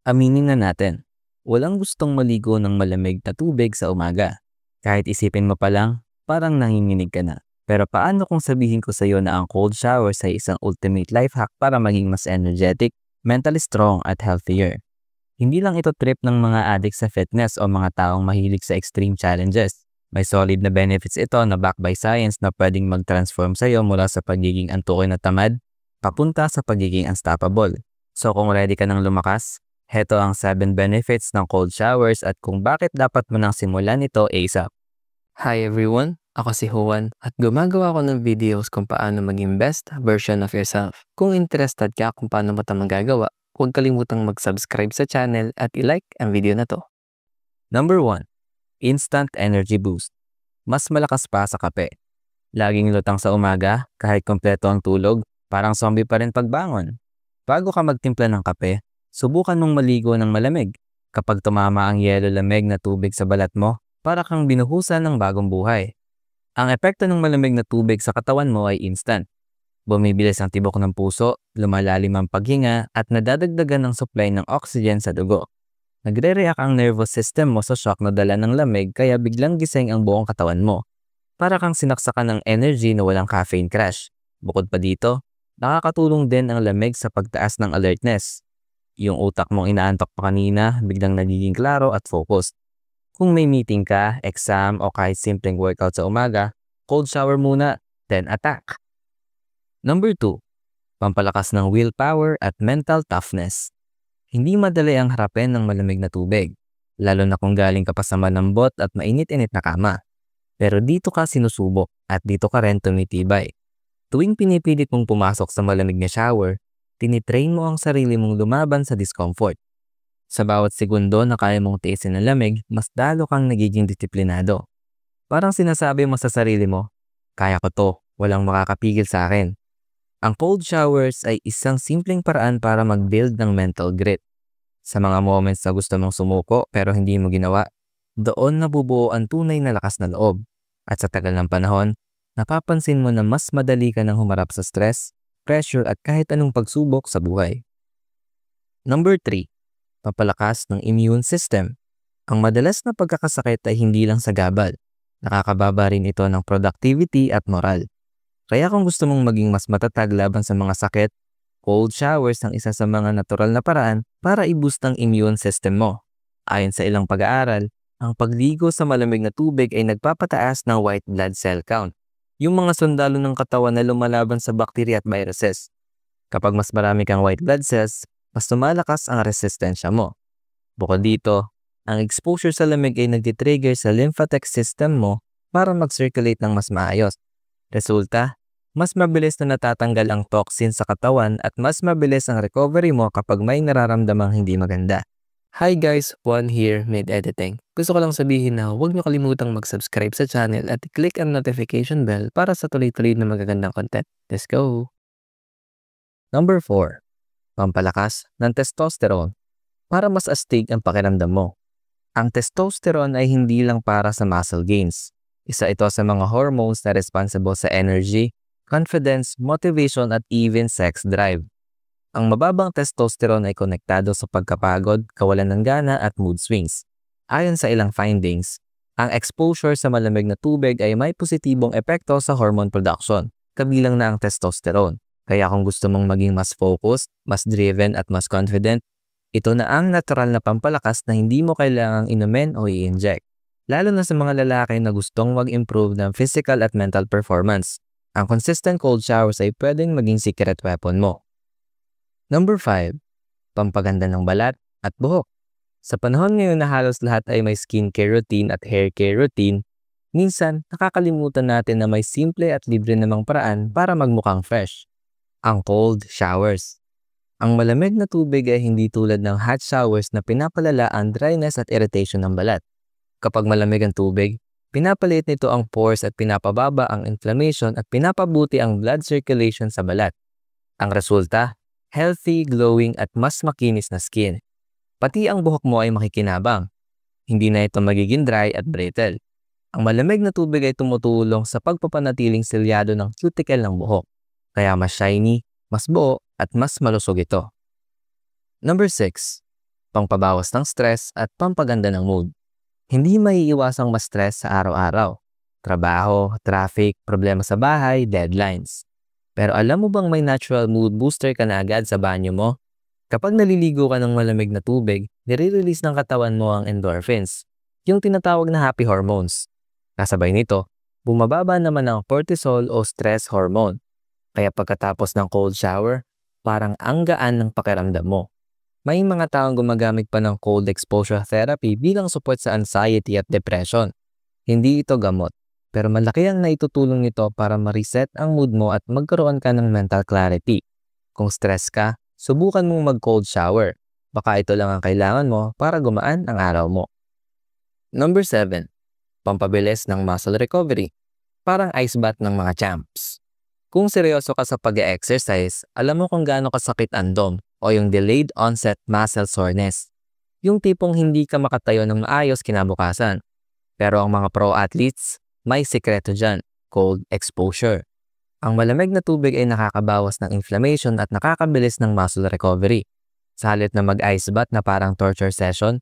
Aminin na natin, walang gustong maligo ng malamig na tubig sa umaga. Kahit isipin mo pa lang, parang nanginginig ka na. Pero paano kung sabihin ko sa iyo na ang cold showers ay isang ultimate life hack para maging mas energetic, mentally strong at healthier? Hindi lang ito trip ng mga addict sa fitness o mga taong mahilig sa extreme challenges. May solid na benefits ito na backed by science na pwedeng mag-transform sa iyo mula sa pagiging antukin na tamad, papunta sa pagiging unstoppable. So kung ready ka ng lumakas, heto ang 7 benefits ng cold showers at kung bakit dapat mo nang simulan ito ASAP. Hi everyone, ako si Juan at gumagawa ako ng videos kung paano maging best version of yourself. Kung interested ka kung paano mo ito magagawa, huwag kalimutang mag-subscribe sa channel at i-like ang video na to. Number 1. Instant energy boost. Mas malakas pa sa kape. Laging lutang sa umaga, kahit kompleto ang tulog, parang zombie pa rin pagbangon. Bago ka magtimpla ng kape, subukan mong maligo ng malamig. Kapag tumama ang yelo lamig na tubig sa balat mo, para kang binuhusan ng bagong buhay. Ang epekto ng malamig na tubig sa katawan mo ay instant. Bumibilis ang tibok ng puso, lumalalim ang paghinga at nadadagdagan ng supply ng oxygen sa dugo. Nagre-react ang nervous system mo sa shock na dala ng lamig kaya biglang gising ang buong katawan mo. Para kang sinaksakan ng energy na walang caffeine crash. Bukod pa dito, nakakatulong din ang lamig sa pagtaas ng alertness. Yung utak mong inaantok pa kanina, biglang nagiging klaro at focused. Kung may meeting ka, exam o kahit simpleng workout sa umaga, cold shower muna, then attack. Number 2. Pampalakas ng willpower at mental toughness. Hindi madali ang harapin ng malamig na tubig, lalo na kung galing ka pa sa malambot at mainit-init na kama. Pero dito ka sinusubok at dito ka rin tumitibay. Tuwing pinipilit mong pumasok sa malamig na shower, tinitrain mo ang sarili mong lumaban sa discomfort. Sa bawat segundo na kaya mong tiisin ng lamig, mas lalo kang nagiging disiplinado. Parang sinasabi mo sa sarili mo, kaya ko to, walang makakapigil sa akin. Ang cold showers ay isang simpleng paraan para mag-build ng mental grit. Sa mga moments na gusto mong sumuko pero hindi mo ginawa, doon nabubuo ang tunay na lakas na loob. At sa tagal ng panahon, napapansin mo na mas madali ka nang humarap sa stress, pressure at kahit anong pagsubok sa buhay. Number 3. Papalakas ng immune system. Ang madalas na pagkakasakit ay hindi lang sa gabal. Nakakababa rin ito ng productivity at moral. Kaya kung gusto mong maging mas matatag laban sa mga sakit, cold showers ang isa sa mga natural na paraan para i-boost ang immune system mo. Ayon sa ilang pag-aaral, ang pagligo sa malamig na tubig ay nagpapataas ng white blood cell count, yung mga sundalo ng katawan na lumalaban sa bacteria at viruses. Kapag mas marami kang white blood cells, mas lumalakas ang resistensya mo. Bukod dito, ang exposure sa lamig ay nagtitrigger sa lymphatic system mo para mag-circulate ng mas maayos. Resulta, mas mabilis na natatanggal ang toxin sa katawan at mas mabilis ang recovery mo kapag may nararamdamang hindi maganda. Hi guys, Juan here, mid-editing. Gusto ko lang sabihin na huwag niyo kalimutang mag-subscribe sa channel at i-click ang notification bell para sa tuloy-tuloy na magagandang content. Let's go! Number 4. Pampalakas ng testosterone. Para mas astig ang pakiramdam mo. Ang testosterone ay hindi lang para sa muscle gains. Isa ito sa mga hormones na responsible sa energy, confidence, motivation at even sex drive. Ang mababang testosterone ay konektado sa pagkapagod, kawalan ng gana at mood swings. Ayon sa ilang findings, ang exposure sa malamig na tubig ay may positibong epekto sa hormone production, kabilang na ang testosterone. Kaya kung gusto mong maging mas focused, mas driven at mas confident, ito na ang natural na pampalakas na hindi mo kailangang inumin o i-inject. Lalo na sa mga lalaki na gustong mag-improve ng physical at mental performance. Ang consistent cold showers ay pwedeng maging secret weapon mo. Number 5. Pampaganda ng balat at buhok. Sa panahon ngayon na halos lahat ay may skincare routine at hair care routine, minsan nakakalimutan natin na may simple at libre namang paraan para magmukhang fresh. Ang cold showers. Ang malamig na tubig ay hindi tulad ng hot showers na pinapalala ang dryness at irritation ng balat. Kapag malamig ang tubig, pinapalit nito ang pores at pinapababa ang inflammation at pinapabuti ang blood circulation sa balat. Ang resulta, healthy, glowing at mas makinis na skin. Pati ang buhok mo ay makikinabang. Hindi na ito magiging dry at brittle. Ang malamig na tubig ay tumutulong sa pagpapanatiling selyado ng cuticle ng buhok. Kaya mas shiny, mas buo at mas malusog ito. Number 6. pangpabawas ng stress at pampaganda ng mood. Hindi maiiwasang ma-stress sa araw-araw. Trabaho, traffic, problema sa bahay, deadlines. Pero alam mo bang may natural mood booster ka na agad sa banyo mo? Kapag naliligo ka ng malamig na tubig, nire-release ng katawan mo ang endorphins, yung tinatawag na happy hormones. Kasabay nito, bumababa naman ang cortisol o stress hormone. Kaya pagkatapos ng cold shower, parang ang gaan ng pakiramdam mo. May mga taong gumagamit pa ng cold exposure therapy bilang support sa anxiety at depression. Hindi ito gamot, pero malaki ang naitutulong nito para ma-reset ang mood mo at magkaroon ka ng mental clarity. Kung stress ka, subukan mong mag-cold shower. Baka ito lang ang kailangan mo para gumaan ang araw mo. Number 7. Pampabilis ng muscle recovery. Parang ice bath ng mga champs. Kung seryoso ka sa pag-exercise, alam mo kung gaano kasakit ang DOM o yung delayed onset muscle soreness. Yung tipong hindi ka makatayo ng maayos kinabukasan. Pero ang mga pro athletes, may sikreto dyan, cold exposure. Ang malamig na tubig ay nakakabawas ng inflammation at nakakabilis ng muscle recovery. Sa halip na mag-ice bath na parang torture session,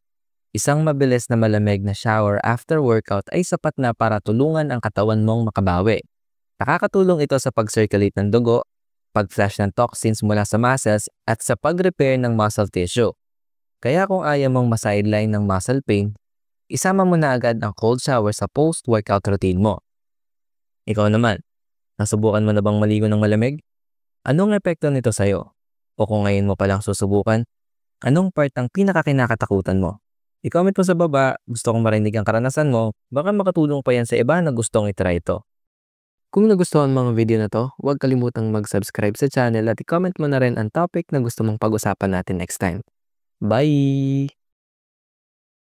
isang mabilis na malamig na shower after workout ay sapat na para tulungan ang katawan mong makabawi. Nakakatulong ito sa pag-circulate ng dugo, pag-flush ng toxins mula sa muscles at sa pag-repair ng muscle tissue. Kaya kung ayaw mong ma-sideline ng muscle pain, isama mo na agad ang cold shower sa post-workout routine mo. Ikaw naman, nasubukan mo na bang maligo ng malamig? Anong epekto nito sa'yo? O kung ngayon mo palang susubukan, anong part ang pinakakinakatakutan mo? I-comment mo sa baba, gusto kong marinig ang karanasan mo, baka makatulong pa yan sa iba na gustong itry ito. Kung nagustuhan mo ang video na to, huwag kalimutang mag-subscribe sa channel at i-comment mo na rin ang topic na gusto mong pag-usapan natin next time. Bye!